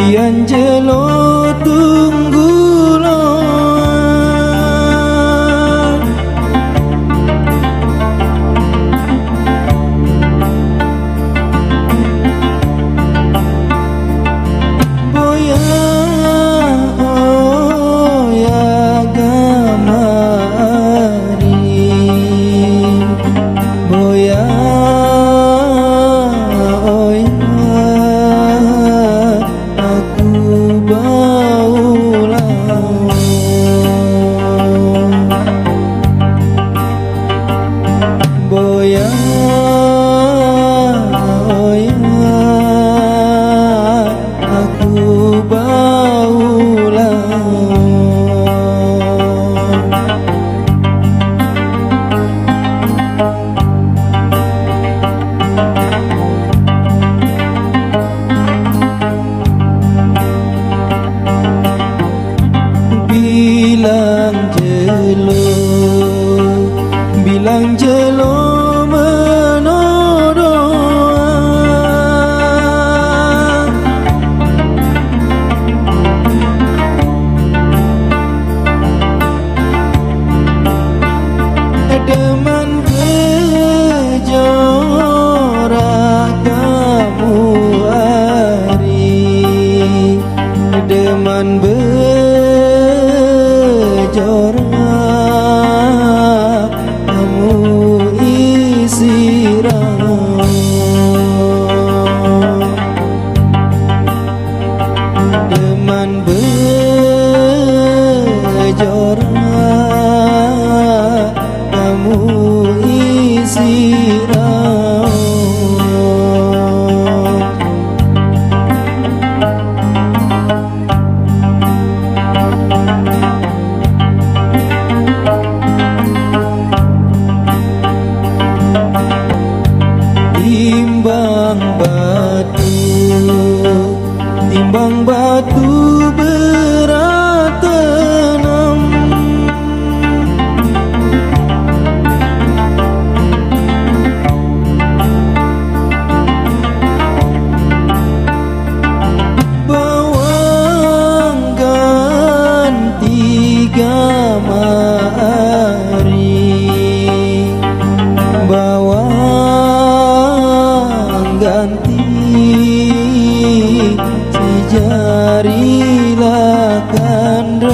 Dianjelo tunggulo boya oya gamari boya boya aku baulah bilang jelo deman bejorak kamu hari deman bejorak kamu isirah deman bejorak kamu isirah timbang batu berat tenam bawang ganti gamari bawang ganti jarilah kandung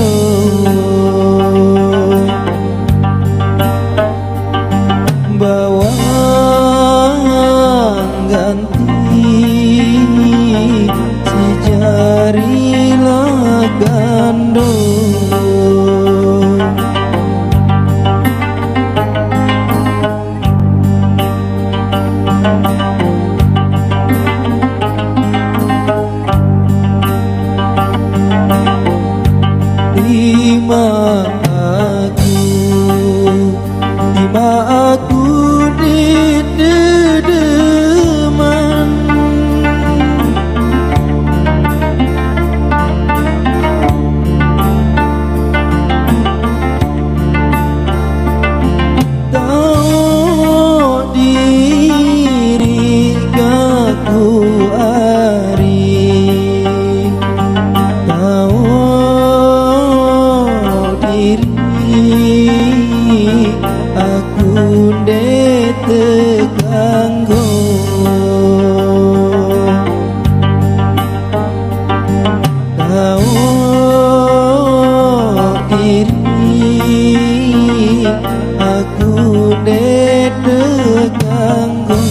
bawang ganti jarilah kandung Lima aku di dedeman tahu diri kaku ari tahu aku terganggu tahu diri aku terganggu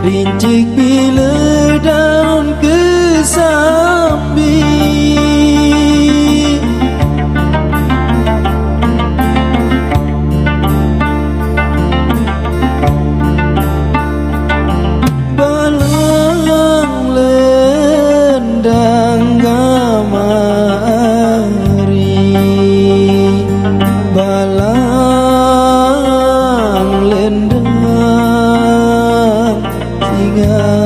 rincik bila daun kesambi balang lendang gamari balang lendang singa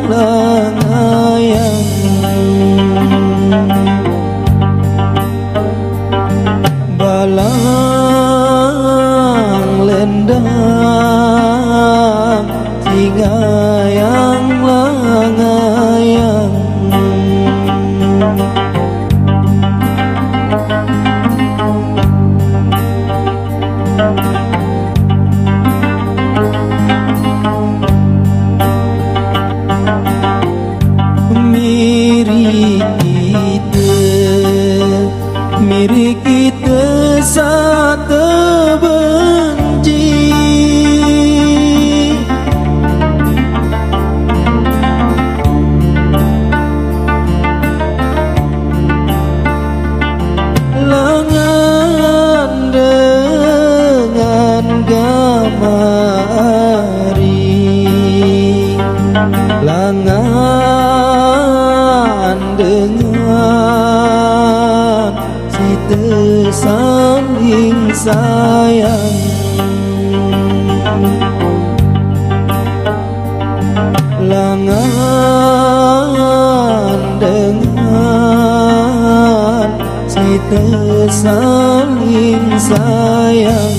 langayang balang lendang singayang langayang Miri kita satu benci lengan dengan gamari lengan dengan saling sayang lengan dengan saling sayang